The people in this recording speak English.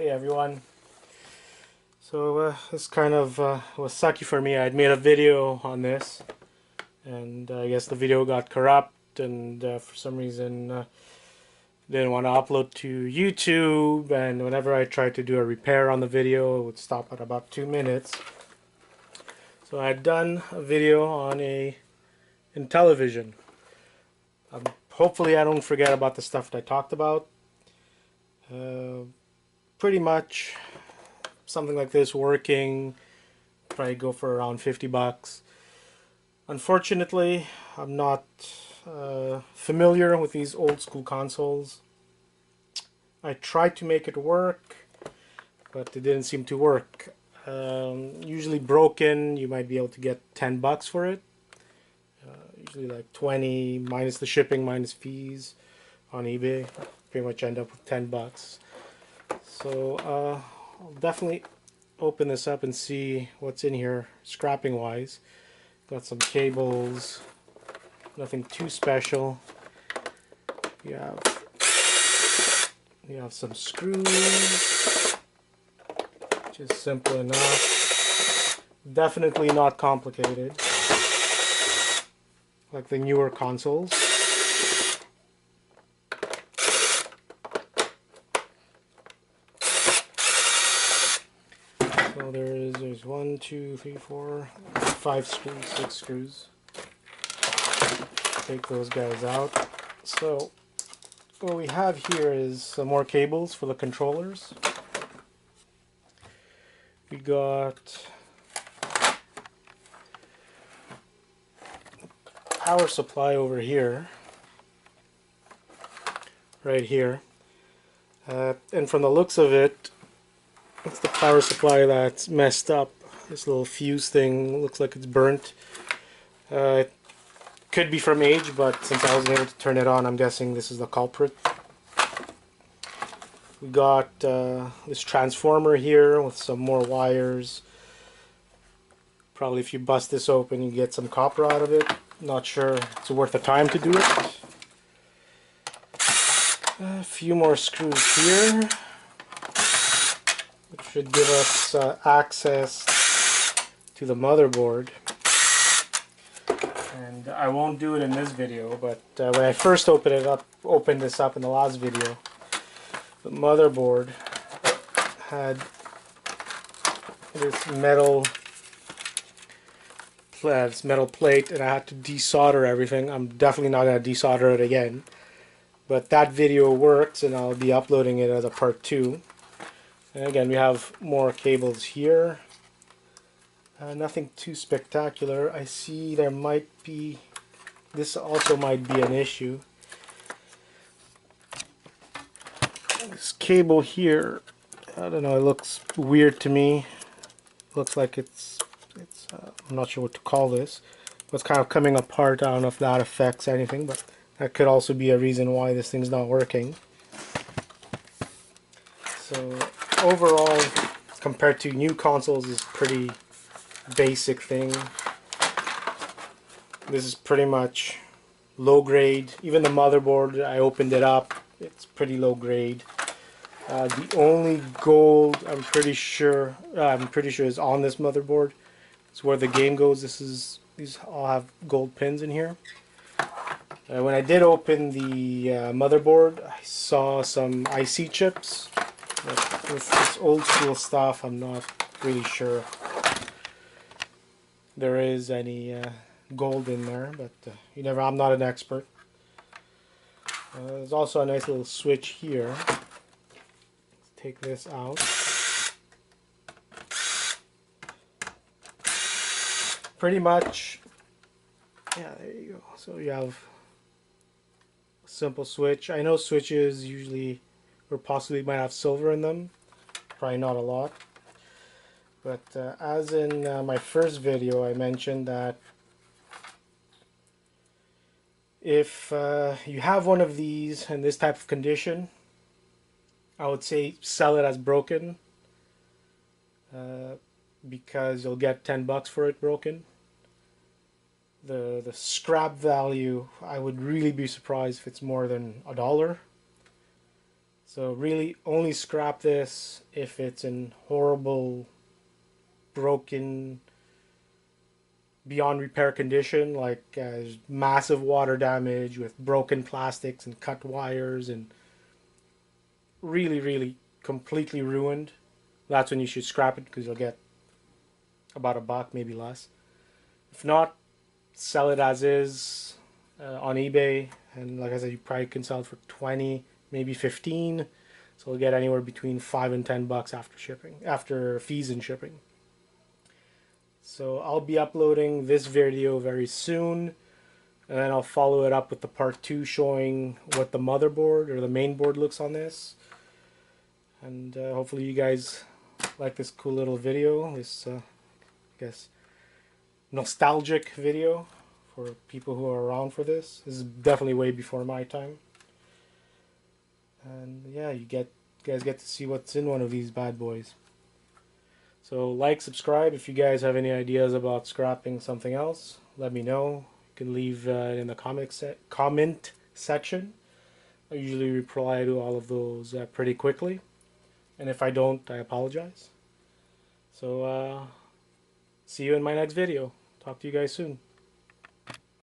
Hey everyone. So this kind of was sucky for me. I'd made a video on this, and I guess the video got corrupt, and for some reason didn't want to upload to YouTube. And whenever I tried to do a repair on the video, it would stop at about 2 minutes. So I had done a video on a Intellivision. Hopefully I don't forget about the stuff that I talked about. Pretty much something like this working, probably go for around 50 bucks. Unfortunately, I'm not familiar with these old school consoles. I tried to make it work, but it didn't seem to work. Usually broken, you might be able to get 10 bucks for it. Usually like 20 minus the shipping, minus fees on eBay. Pretty much end up with 10 bucks. So I'll definitely open this up and see what's in here scrapping wise. Got some cables, nothing too special. You have some screws, which is simple enough. Definitely not complicated like the newer consoles. So there's 1, 2, 3, 4, 5 screws, 6 screws. Take those guys out. So what we have here is some more cables for the controllers. We got power supply over here, right here, and from the looks of it, it's the power supply that's messed up. This little fuse thing looks like it's burnt. It could be from age, but since I wasn't able to turn it on, I'm guessing this is the culprit. We got this transformer here with some more wires. Probably if you bust this open, you get some copper out of it. Not sure it's worth the time to do it. A few more screws here, which should give us access to the motherboard. And I won't do it in this video, but when I first opened this up in the last video, the motherboard had this metal plate, and I had to desolder everything. I'm definitely not going to desolder it again, but that video works, and I'll be uploading it as a part 2. And again, we have more cables here. Nothing too spectacular. I see there might be, this also might be an issue. This cable here, I don't know, it looks weird to me. Looks like it's I'm not sure what to call this, but it's kind of coming apart. I don't know if that affects anything, but that could also be a reason why this thing's not working. So overall, compared to new consoles, is pretty basic thing. This is pretty much low grade. Even the motherboard, I opened it up, it's pretty low grade. The only gold I'm pretty sure is on this motherboard. It's where the game goes. These all have gold pins in here. When I did open the motherboard, I saw some IC chips. But with this old school stuff, I'm not really sure there is any gold in there, but you never. I'm not an expert. There's also a nice little switch here. Let's take this out. Pretty much, yeah, there you go. So you have a simple switch. I know switches usually, or possibly might have silver in them. Probably not a lot. But as in my first video, I mentioned that if you have one of these in this type of condition, I would say sell it as broken, because you'll get 10 bucks for it broken. The scrap value, I would really be surprised if it's more than $1. So really only scrap this if it's in horrible, broken, beyond repair condition, like massive water damage with broken plastics and cut wires and really, really completely ruined. That's when you should scrap it because you'll get about $1, maybe less. If not, sell it as is on eBay, and like I said, you probably can sell it for 20, maybe 15. So we'll get anywhere between $5 and $10 after shipping, after fees and shipping. So I'll be uploading this video very soon, and then I'll follow it up with the part 2 showing what the motherboard or the main board looks on this. And hopefully you guys like this cool little video, this I guess nostalgic video for people who are around for this. This is definitely way before my time. And yeah, you guys get to see what's in one of these bad boys. So like, subscribe. If you guys have any ideas about scrapping something else, let me know. You can leave it in the comment section. I usually reply to all of those pretty quickly. And if I don't, I apologize. So see you in my next video. Talk to you guys soon.